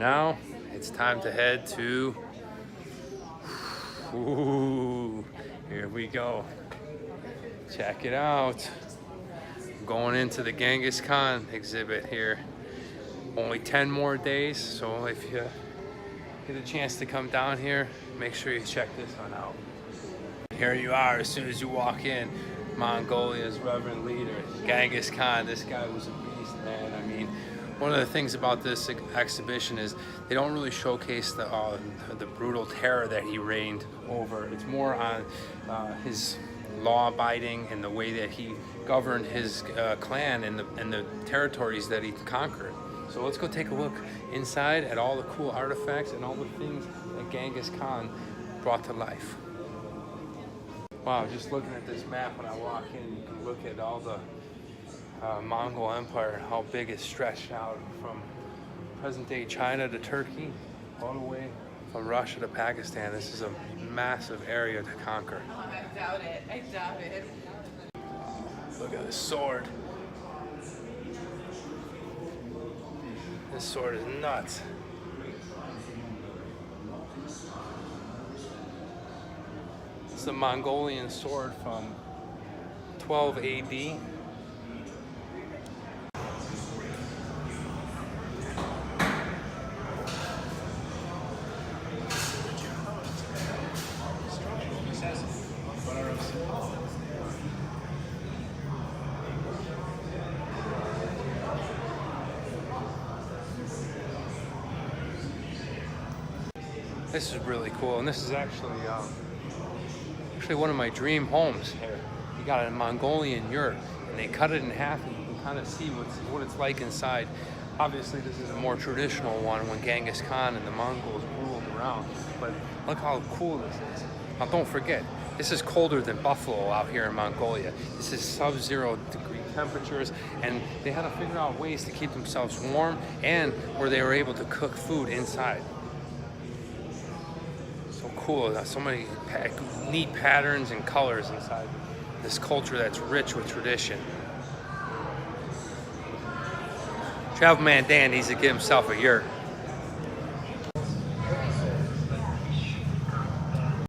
now it's time to head to, ooh, here we go. Check it out. Going into the Genghis Khan exhibit here. Only 10 more days, so if you get a chance to come down here, make sure you check this one out. Here you are as soon as you walk in. Mongolia's reverend leader, Genghis Khan. This guy was a beast, man. I mean, one of the things about this exhibition is they don't really showcase the brutal terror that he reigned over. It's more on his law-abiding and the way that he governed his clan and the territories that he conquered. So let's go take a look inside at all the cool artifacts and all the things that Genghis Khan brought to life. Wow, just looking at this map when I walk in, you can look at all the Mongol Empire, how big it stretched out from present-day China to Turkey, all the way from Russia to Pakistan. This is a massive area to conquer. Oh, I doubt it. I doubt it. Look at this sword. This sword is nuts. It's a Mongolian sword from 12 AD. This is really cool, and this is actually one of my dream homes here. You got a Mongolian yurt, and they cut it in half, and you can kind of see what it's like inside. Obviously, this is a more traditional one when Genghis Khan and the Mongols ruled around, but look how cool this is. Now, don't forget, this is colder than Buffalo out here in Mongolia. This is sub-zero degree temperatures, and they had to figure out ways to keep themselves warm and where they were able to cook food inside. Cool, so many neat patterns and colors inside this culture that's rich with tradition. Travel Man Dan needs to get himself a yurt. It's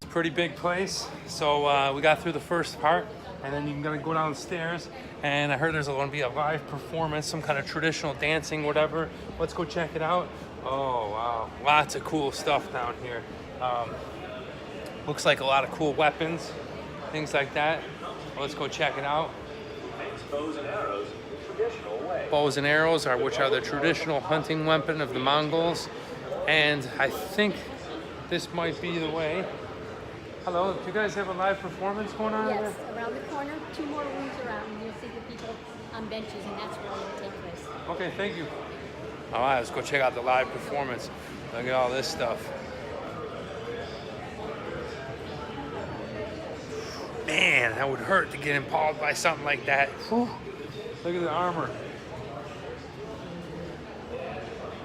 a pretty big place, so we got through the first part, and then you're gonna go downstairs, and I heard there's going to be a live performance, some kind of traditional dancing, whatever. Let's go check it out. Oh wow, lots of cool stuff down here. Looks like a lot of cool weapons, things like that. Let's go check it out. Bows and arrows, traditional way. Bows and arrows which are the traditional hunting weapon of the Mongols. And I think this might be the way. Hello, do you guys have a live performance going on? Yes, around the corner, 2 more rooms around, and you'll see the people on benches, and that's where it will take place. Okay, thank you. All right, let's go check out the live performance. Look at all this stuff. Man, that would hurt to get impaled by something like that. Whew. Look at the armor.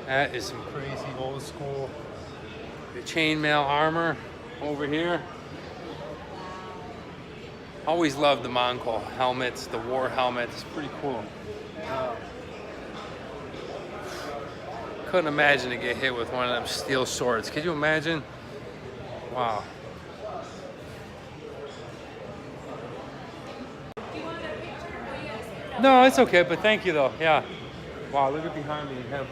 That is some crazy old school. The chainmail armor over here. Always loved the Mongol helmets, the war helmets. It's pretty cool. Couldn't imagine to get hit with one of them steel swords. Could you imagine? Wow. No, it's okay, but thank you though. Yeah. Wow, look at behind me. You have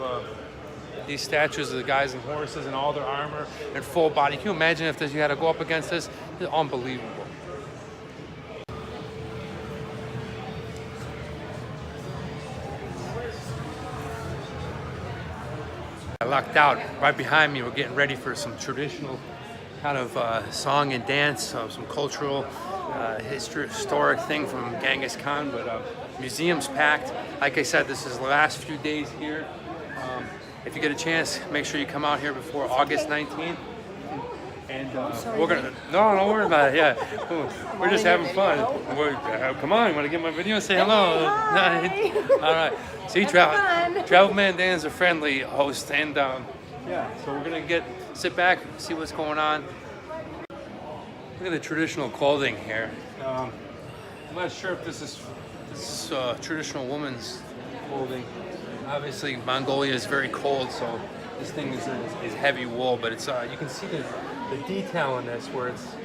these statues of the guys and horses and all their armor and full body. Can you imagine if you had to go up against this? It's unbelievable. I lucked out. Right behind me, we're getting ready for some traditional kind of song and dance, some cultural, historic thing from Genghis Khan, but museum's packed. Like I said, this is the last few days here. If you get a chance, make sure you come out here before August 19th. And we're gonna, no, don't worry about it, yeah. We're just having fun. Come on, you wanna get my video? Say hello. Hi. All right. See, Travel Man Dan's a friendly host, and yeah, so we're gonna sit back, see what's going on. Look at the traditional clothing here. I'm not sure if this is traditional women's clothing. Obviously, Mongolia is very cold, so This thing is heavy wool, but it's you can see the detail in this where it's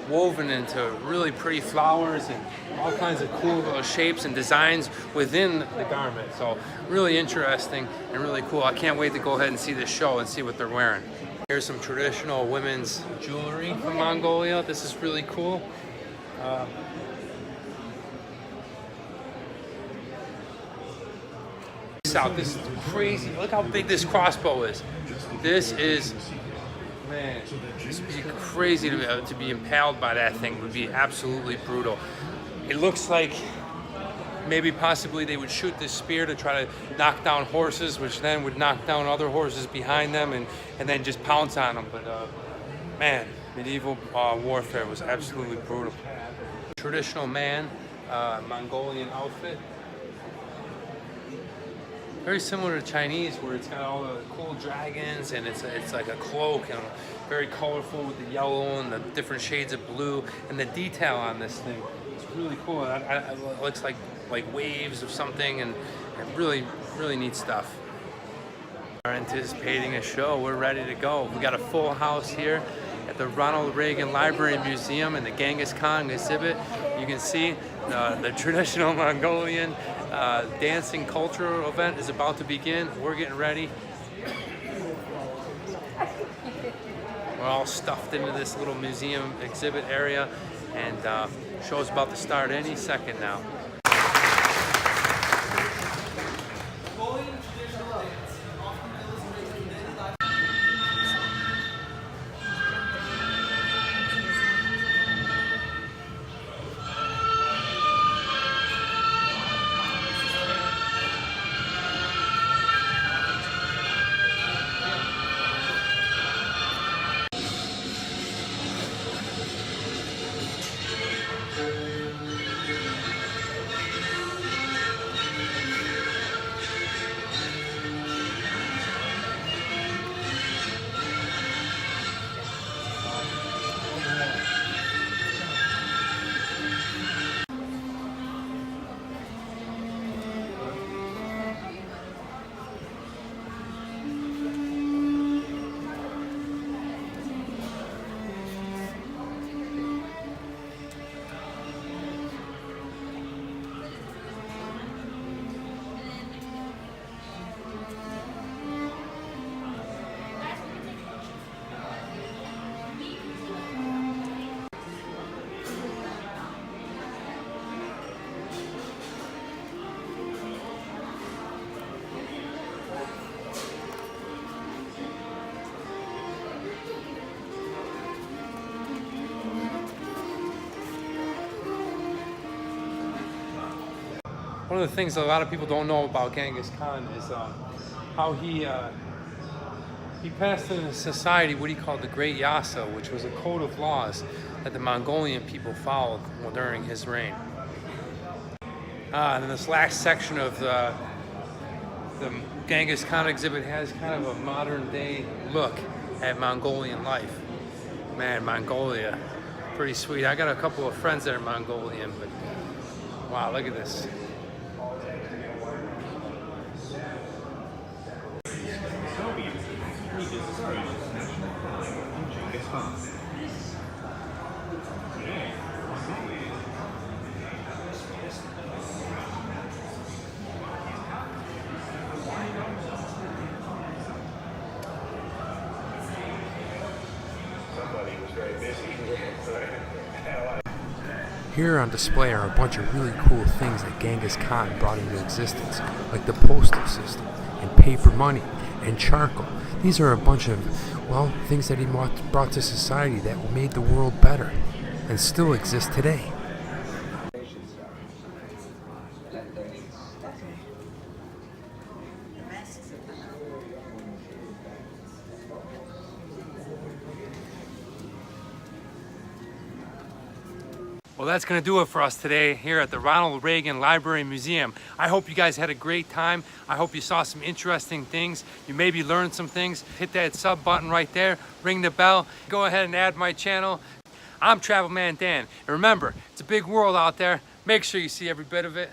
woven into really pretty flowers and all kinds of cool little shapes and designs within the garment. So really interesting and really cool. I can't wait to go ahead and see this show and see what they're wearing. Here's some traditional women's jewelry from Mongolia. This is really cool. This is crazy. Look how big this crossbow is. This is, man, this would be crazy to be impaled by that thing. It would be absolutely brutal. It looks like maybe possibly they would shoot this spear to try to knock down horses, which then would knock down other horses behind them and then just pounce on them. But man, medieval warfare was absolutely brutal. Traditional man, Mongolian outfit. Very similar to Chinese, where it's got all the cool dragons and it's like a cloak and very colorful with the yellow and the different shades of blue, and the detail on this thing. It's really cool. It looks like waves of something, and really neat stuff. We're anticipating a show. We're ready to go. We got a full house here at the Ronald Reagan Library and Museum in the Genghis Khan exhibit. You can see the traditional Mongolian dancing cultural event is about to begin. We're getting ready. We're all stuffed into this little museum exhibit area, and show's about to start any second now. One of the things a lot of people don't know about Genghis Khan is how he passed into society what he called the Great Yasa, which was a code of laws that the Mongolian people followed during his reign. And then this last section of the Genghis Khan exhibit has kind of a modern day look at Mongolian life. Man, Mongolia, pretty sweet. I got a couple of friends that are Mongolian, but wow, look at this. Here on display are a bunch of really cool things that Genghis Khan brought into existence, like the postal system, and paper money, and charcoal. These are a bunch of, well, things that he brought to society that made the world better, and still exist today. Well, that's going to do it for us today here at the Ronald Reagan Library and Museum. I hope you guys had a great time. I hope you saw some interesting things. You maybe learned some things. Hit that sub button right there. Ring the bell. Go ahead and add my channel. I'm Travel Man Dan. And remember, it's a big world out there. Make sure you see every bit of it.